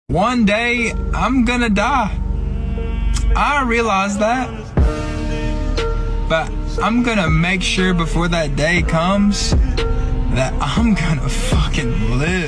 One day, I'm gonna die. I realize that. But I'm gonna make sure before that day comes that I'm gonna fucking live.